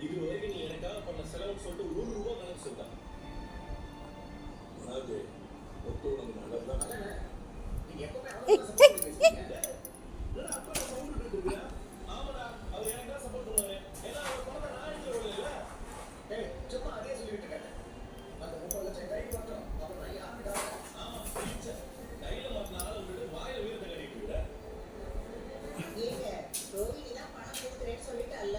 இது வரைக்கும் நீ எனக்காக பண்ண செலவு சொல்லிட்டு ₹1 கணக்கு சொல்லிட்டாங்க. அதாவது ஒத்து உனக்கு நல்லதுதான். நீங்க எப்பவுமே அவ்வளவு சப்போர்ட் பேசுறீங்க. அப்பா சவுண்ட் விட்டுருக்கீங்க. ஆமாடா, அவர் எனக்காக சப்போர்ட் பண்ணுவாரு. ஏன்னா அவர் பணத்தை நான் எடுத்துருவேன் இல்ல. சும்மா அதே சொல்லிட்டு இருக்கேன். அந்த 30 லட்சம் கைக்கு மாட்டோம். அப்புறம் நான் யாருக்கிட்ட ஆமா டீச்சர் கையில மாட்டினால விட்டு வாயில வீரத்தை கட்டிட்டு விட. ஏங்க ரோஹிணி தான் பணம் கொடுக்குறேன்னு சொல்லிட்டால.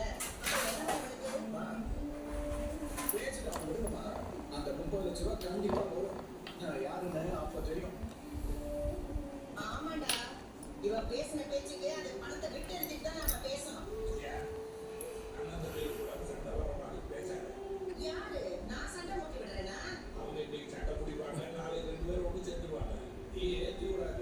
பேசிட்டு விடுங்கம்மா. அந்த 30 லட்சம் ரூபாய் கண்டிப்பா வரும். யாருன்னு அப்ப தெரியும். ஆமாண்டா, இவ பேசின பேச்சுக்கு அந்த பணத்தை விட்டு எடுத்துட்டு தான் நம்ம பேசணும். யாரு நான் சண்டை மூட்டி விடுறேனா? அவங்க இன்னைக்கு சண்டை பிடிப்பாங்க, நாளைக்கு 2 பேரும் ஒன்று சேர்ந்துருவாங்க. நீ ஏற்றி விடாத.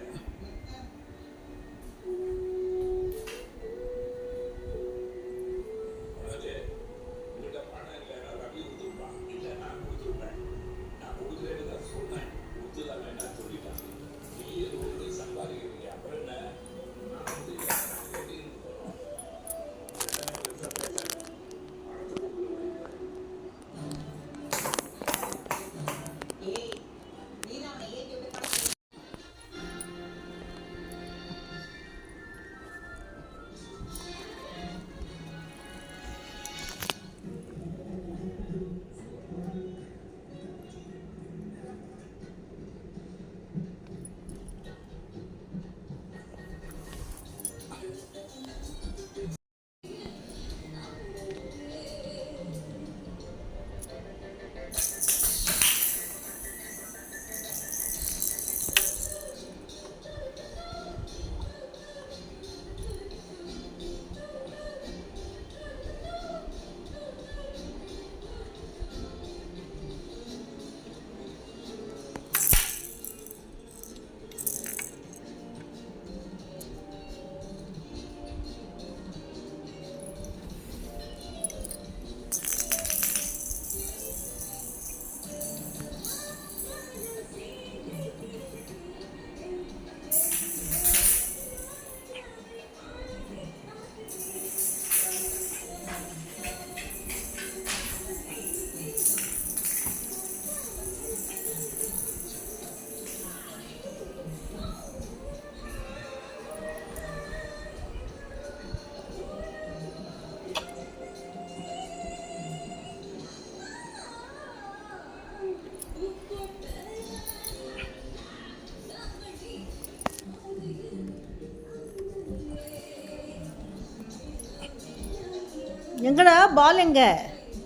எங்கடா பால் எங்க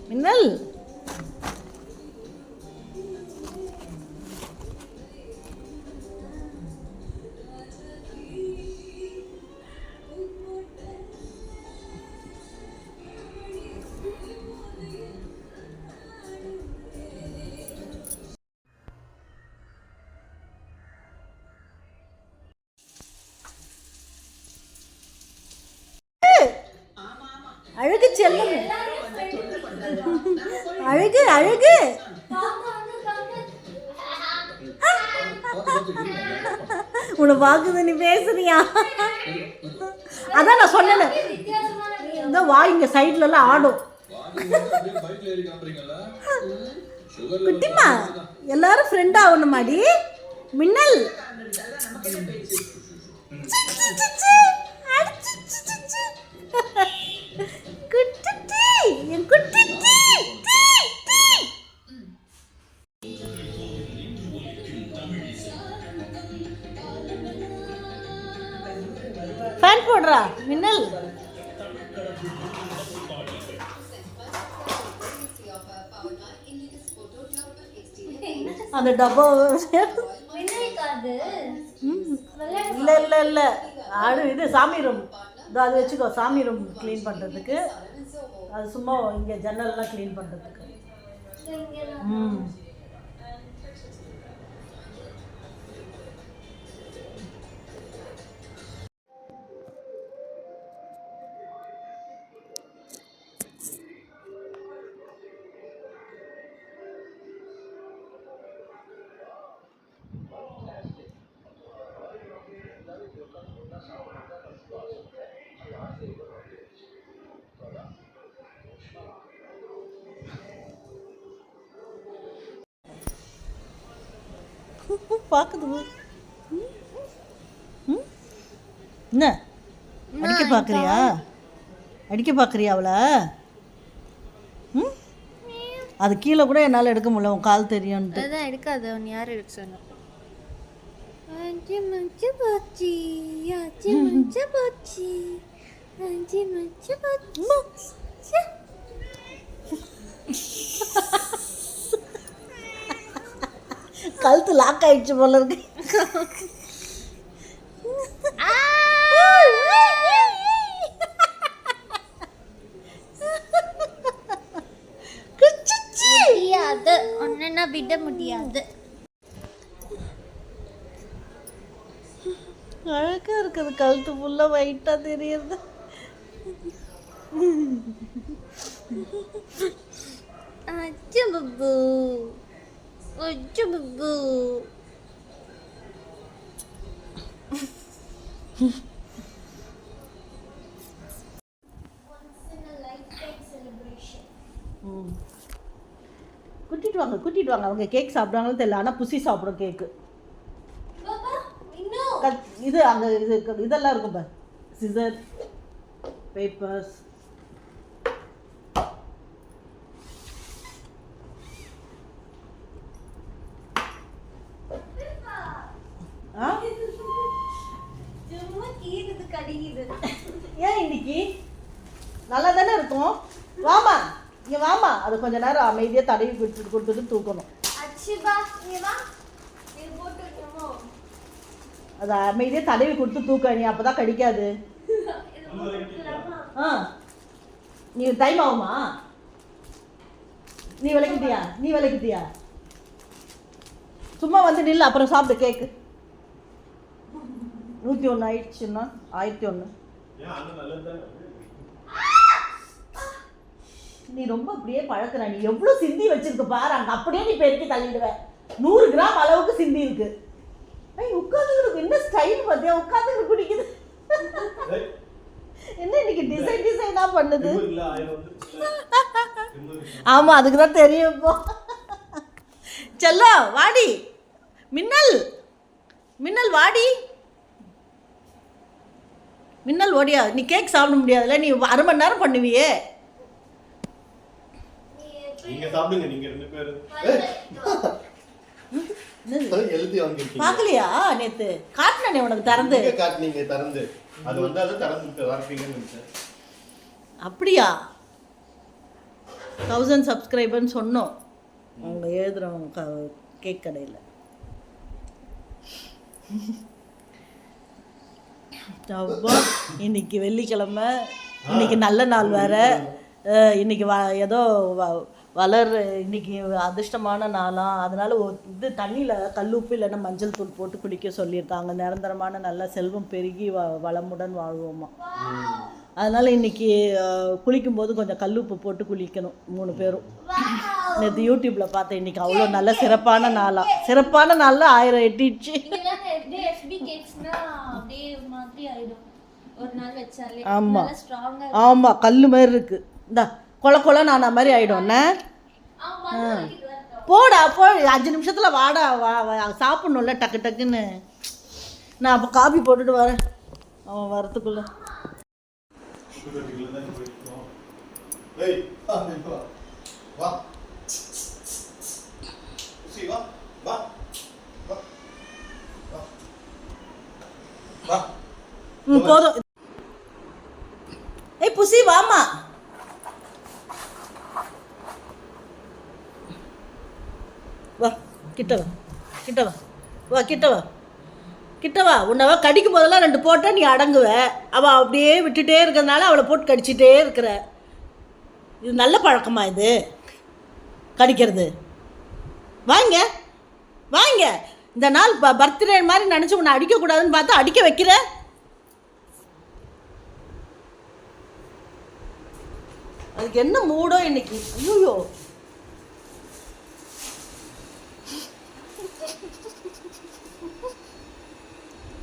மின்னல்? அழகு செல்லம், அழகு அழகு. உன்னை பார்க்குது, நீ பேசுறியா? அதான் நான் சொன்னேன், இந்த வாய் இங்க சைட்ல எல்லாம் ஆடும். குட்டிமா எல்லாரும் ஃப்ரெண்ட் ஆகணுமாடி மின்னல். ஃபேன் போடுறா மின்னல். அந்த டப்பா இல்லை இல்லை இல்லை ஆடு இது சாமி ரூம், இதோ அது வச்சுக்கோ. சாமி ரூம் க்ளீன் பண்ணுறதுக்கு, அது சும்மா இங்கே ஜன்னல்லாம் க்ளீன் பண்ணுறதுக்கு. பார்க்குது. என்ன அடிக்க பார்க்குறியா? அடிக்க பார்க்குறியா அவளை? அது கீழே கூட என்னால் எடுக்க முடியல, உன் கால் தெரியும்ன்ட்டு. அதான் எடுக்காது. அவன் யார் எடுக்க சொன்னா? அஞ்சு மஞ்சு போச்சு, அஞ்சு மஞ்சு போச்சு, அஞ்சு மஞ்சு போச்சு. கழுத்து லாக் ஆயிடுச்சு போல இருக்கு. முடியாது, ஒன்னா விட முடியாது. அழகா இருக்குது, கழுத்து ஃபுல்லா ஒயிட்டா தெரியுது. அச்சு பப்பு, அச்சு பப்பு. கூட்டிட்டு வாங்க அவங்க கேக் சாப்பிடுவாங்கன்னு தெரியல, ஆனால் புசி சாப்பிடும் கேக்கு. இது அங்கே இதெல்லாம் இருக்கும் பார், சிசர், பேப்பர்ஸ். ஏன் இன்னைக்கு நல்லா தானே இருக்கும்? வாமா இங்கே வாமா. அது கொஞ்ச நேரம் அமைதியாக தடவி கொடுத்துட்டு தூக்கணும். அது அமைதியாக தடவி கொடுத்து தூக்க, நீ அப்போ தான் கடிக்காது. நீ டைம் ஆகுமா? நீ விளக்கிட்டியா? சும்மா வந்து நில்லு, அப்புறம் சாப்பிடு கேக்கு. 101 ஆயிடுச்சுன்னா 1001. நீ ரொம்ப அப்படியே பழக்கிற. நீ எவ்வளோ சிந்தி வச்சிருக்க பாரு, அங்கே அப்படியே நீ பெருக்கி தள்ளிடுவ. 100 கிராம் அளவுக்கு சிந்தி இருக்கு. உட்காந்துருக்கு என்ன ஸ்டைல் பார்த்தியா? உட்காந்துக்கு பிடிக்குது. என்ன இன்னைக்கு டிசைனா பண்ணுது? ஆமாம், அதுக்கு தான் தெரியும். இப்போ செல்லோ வாடி, மின்னல் வாடி. மின்னல் ஓடியா? நீ கேக் சாப்பிட முடியாதுல்ல, நீ 1/2 மணி நேரம் பண்ணுவியே. நீங்க சாப்பிடுங்க, நீங்க 2 பேரும். எழுதி வாங்கிருக்கீங்க. பார்க்கலையா? நேத்து காட்டுனே உனக்கு திறந்து. நீங்க காட்டுனீங்க திறந்து. அது வந்து அது திறந்து வரப்பீங்கன்னு நினைச்சேன். அப்படியா? 1000 சப்ஸ்கிரைபர்னு சொன்னோம் அவங்க எழுதுறவங்க கேக் கடையில். இன்னைக்கு வெள்ளிக்கிழமை, இன்னைக்கு நல்ல நாள் வேற. இன்னைக்கு ஏதோ இன்னைக்கு அதிர்ஷ்டமான நாளாம். அதனால இது தண்ணியில் கல்லுப்பு இல்லைன்னா மஞ்சள் தூள் போட்டு குளிக்க சொல்லியிருக்காங்க. நிரந்தரமான நல்ல செல்வம் பெருகி வளமுடன் வாழ்வோமா. அதனால இன்னைக்கு குளிக்கும்போது கொஞ்சம் கல்லுப்பு போட்டு குளிக்கணும் 3 பேரும். நேற்று யூடியூப்பில் பார்த்தேன். இன்னைக்கு அவ்வளோ நல்ல சிறப்பான நாளில் 1000 எட்டிடுச்சு. ஆமாம், கல் மாதிரி இருக்கு. இந்தா கொல நானா மாதிரி ஆயிடும்ண்ணே. போடா 5 நிமிஷத்தில் வாடா, சாப்பிட்ணும்ல டக்குன்னு. நான் அப்போ காபி போட்டுட்டு வரேன் அவன் வரத்துக்குள்ள. போதும். ஏய் புசி வாமா. வா கிட்ட வா. உன்னை கடிக்கும் போதெல்லாம் 2 போட்டால் நீ அடங்குவ. அவள் அப்படியே விட்டுட்டே இருக்கிறதுனால அவளை போட்டு கடிச்சிட்டே இருக்கிற. இது நல்ல பழக்கமா இது கடிக்கிறது? வாங்க இந்த நாள் பர்த்டே மாதிரி நினச்சி உன்னை அடிக்கக்கூடாதுன்னு பார்த்தா அடிக்க வைக்கிற. அதுக்கு என்ன மூடோ இன்னைக்கு? ஐயோ,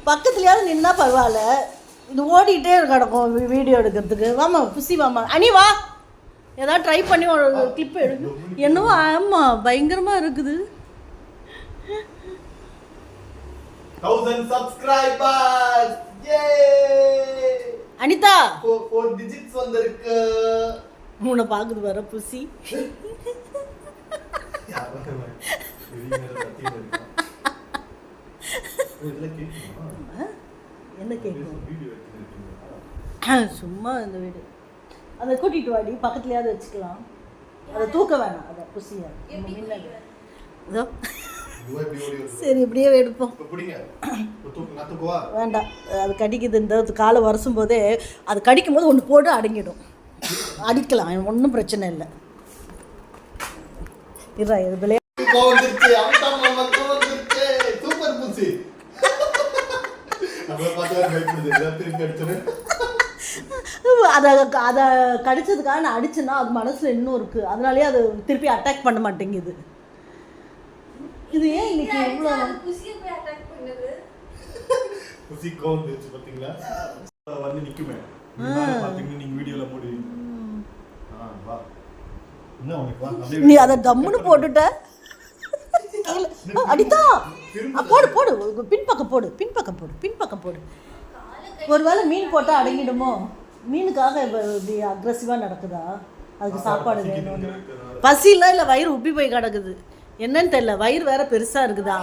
பக்கத்துலையாவது நின்னா பரவாயில்ல, இது ஓடிக்கிட்டே கிடக்கும் வீடியோ எடுக்கிறதுக்கு. வாமா புசி வாமா. அனி வா, ஏதாவது ட்ரை பண்ணி ஒரு கிளிப் எடுக்கும். என்னவோ ஆமாம் பயங்கரமாக இருக்குது. 1000 subscribers. Yay! அனிதா 4 digits வந்திருக்கு. உன்னை பார்க்குது வர புசி. என்ன கேட்கும்? சும்மா இந்த வீடு அதை கூட்டிட்டு வாடி, பக்கத்துலயாவது வச்சுக்கலாம். அதை தூக்க வேணாம், அதை புசியா இதோ. சரி இப்படியே எடுப்போம். வேண்டாம், அது கடிக்குது. இந்த காலை வரசும் போதே அது கடிக்கும் போது ஒன்று போட்டு அடங்கிடும். அடிக்கலாம், ஒன்றும் பிரச்சனை இல்லை. இதா இது விளையாட்டு. அதை கடிச்சதுக்காக நான் அடிச்சேன்னா அது மனசுல இன்னும் இருக்கு, அதனாலேயே அது திருப்பி அட்டாக் பண்ண மாட்டேங்குது. இது ஏன் இன்னைக்கு இவ்வளோ வந்து நிக்குமே நீங்க வீடியோல போடுவீங்க. நீ அதை கம்முன்னு போட்டுட்ட. அடித்தா போடு போடு, பின்பக்கம் போடு, பின்பக்கம் போடு, பின்பக்கம் போடு. ஒருவேளை மீன் போட்டால் அடங்கிடுமோ? மீனுக்காக இப்படி அக்ரெசிவாக நடக்குதா? அதுக்கு சாப்பாடு வேணும்னு பசிலாம் இல்லை, வயிறு உப்பி போய் கிடக்குது. என்னன்னு தெரியல, வயிறு வேற பெருசாக இருக்குதா?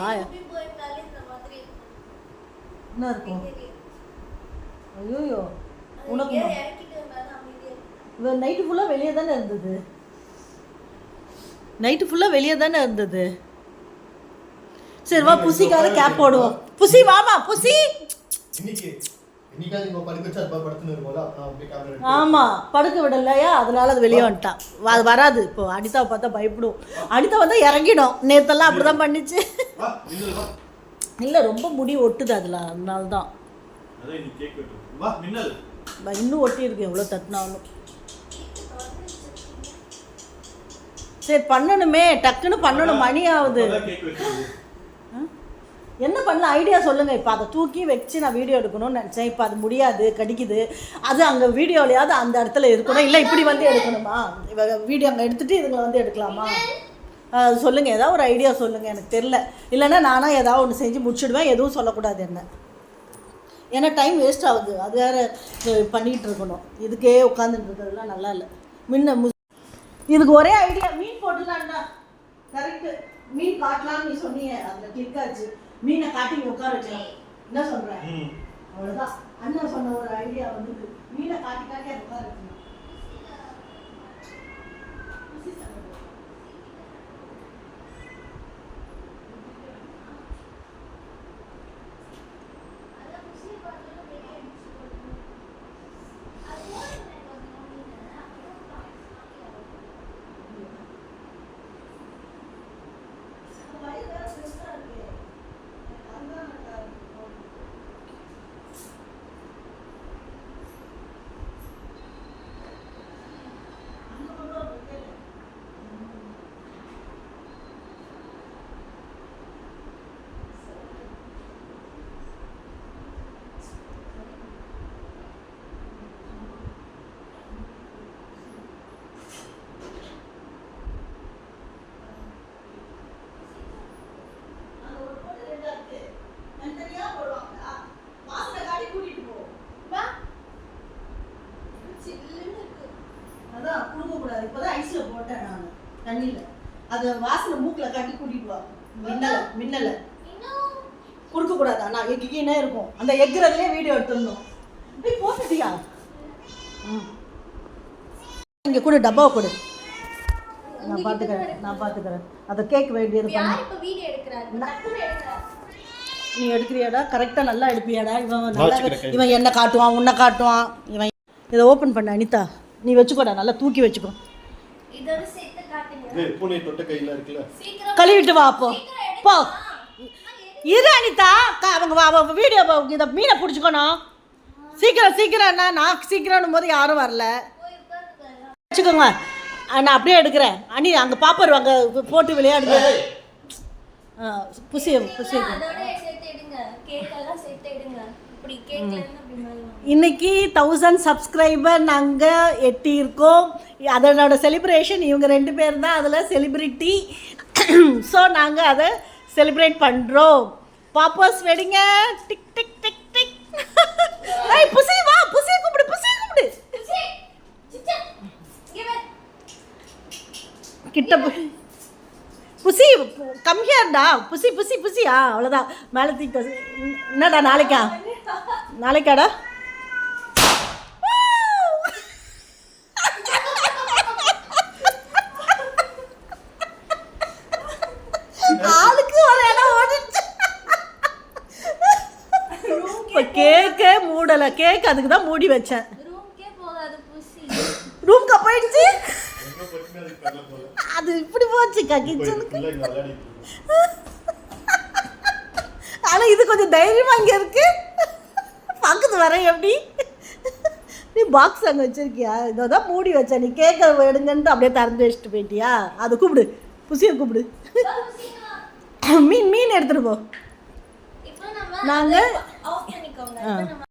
என்ன இருக்கும்? ஐயோயோ, உனக்கு நைட்டு ஃபுல்லாக வெளியே தானே இருந்தது. நைட்டு ஃபுல்லாக வெளியே தானே இருந்தது. சரி வா, புசிக்காக கேப் போடுவோம். புசி வாமா, புசி. ஆமா, படுக்க விடலையா, அதனால அது வெளியே வந்துட்டான். அது வராது இப்போ. அனிதாவை பார்த்தா பயப்படும். அனிதா வந்தா இறங்கிடும். நேத்தெல்லாம் அப்படிதான் பண்ணிச்சு. இல்லை, ரொம்ப முடி ஒட்டுது அதில், அதனால தான். இன்னும் ஒட்டி இருக்கு எவ்வளோ தட்டினாலும். சரி பண்ணணுமே, டக்குன்னு பண்ணணும், மணி ஆகுது. என்ன பண்ணலாம், ஐடியா சொல்லுங்கள். இப்போ அதை தூக்கி வச்சு நான் வீடியோ எடுக்கணும்னு நினச்சேன். இப்போ அது முடியாது, கடிக்குது. அது அங்கே வீடியோலையாவது அந்த இடத்துல இருக்கணும். இல்லை இப்படி வந்து எடுக்கணுமா? வீடியோ அங்கே எடுத்துகிட்டு இதுங்களை வந்து எடுக்கலாமா? சொல்லுங்கள், ஏதாவது ஒரு ஐடியா சொல்லுங்கள், எனக்கு தெரில. இல்லைன்னா நானாக ஏதாவது ஒன்று செஞ்சு முடிச்சுடுவேன். எதுவும் சொல்லக்கூடாது என்ன, ஏன்னா டைம் வேஸ்ட் ஆகுது. அது வேறு பண்ணிகிட்டு இருக்கணும். இதுக்கே உட்காந்துட்டு இருக்கிறதுலாம் நல்லா இல்லை. இதுக்கு ஒரே ஐடியா, மீன் போட்டுலாம்டா. கரெக்டு, மீன் காட்டலாம்னு நீ சொன்னீங்க, அதில் கிளிக் ஆச்சு. மீனை காட்டி உட்கார வச்சலாம். என்ன சொல்கிறேன்? அவ்வளோதான். அண்ணன் சொன்ன ஒரு ஐடியா வந்து மீனை காட்டி காட்டி அதை உட்கார வச்சலாம். இப்போதான் ஐஸ்ல போட்டேன் நான் தண்ணியில. அது வாசனை மூக்கில் காட்டி கூட்டிட்டு வா. மின்னலை கொடுக்க கூடாது. நான் எக்கினே இருக்கும். அந்த எக்குறதுலேயே வீடியோ எடுத்துடணும். போட்டுட்டியா? இங்கே கூட டப்பாவை கொடு, நான் பார்த்துக்கிறேன். அதை கேக் வேண்டியது பண்ண. நீ எடுக்கிறியாடா? கரெக்டாக நல்லா எடுப்பியாடா? இவன் என்ன காட்டுவான், உன்னை காட்டுவான். இவன் இதை ஓப்பன் பண்ண. அனிதா நீ வச்சுக்கோடா, நல்லா தூக்கி வச்சுக்கோ. கழுவிட்டு வா அப்போ போ. இரு அனிதா, அவங்க வீடியோ இதை மீனை பிடிச்சிக்கணும். சீக்கிரம் நான் சீக்கிரம் போது யாரும் வரல. வச்சுக்கோங்க, நான் அப்படியே எடுக்கிறேன். அனி அங்கே பாப்பர் அங்கே போட்டு விளையாடுங்க. புசி இன்னைக்கு 1000 சப்ஸ்கிரைபர் நாங்கள் எட்டியிருக்கோம். அதனோட செலிப்ரேஷன் இவங்க 2 பேர் தான் அதில் செலிப்ரிட்டி. ஸோ நாங்கள் அதை செலிப்ரேட் பண்ணுறோம். பாப்பாஸ் வெடிங்க டிக் டிக் டிக் டிக். ஏய் புசி வா, புசியை கூப்பிடு, புசியை கூப்பிடு. கிட்ட புசி கம் ஹியர்டா. புசி புசி புசி. அவ்வளோதான், மேலே தூக்கி. என்னடா நாளைக்காடா? ஆளுக்கு ஒரு இடம் ஓடிச்சு. இப்போ கேக்கே மூடலை. கேக் அதுக்கு தான் மூடி வச்சேன். ரூம்க்கு போயிடுச்சு. அது இப்படி போச்சுக்கா கிச்சனுக்கு. ஆனால் இது கொஞ்சம் தைரியமா இங்கே இருக்கு. பக்கத்து வரேன் எப்படி? நீ பாக்ஸ் அங்கே வச்சிருக்கியா? இதை தான் மூடி வச்சேன். நீ கேக்க எடுங்கன்ட்டு அப்படியே திறந்து வச்சுட்டு போயிட்டியா? அதை கூப்பிடு, புசியை கூப்பிடு. மீன் எடுத்துட்டு போ. நாங்கள்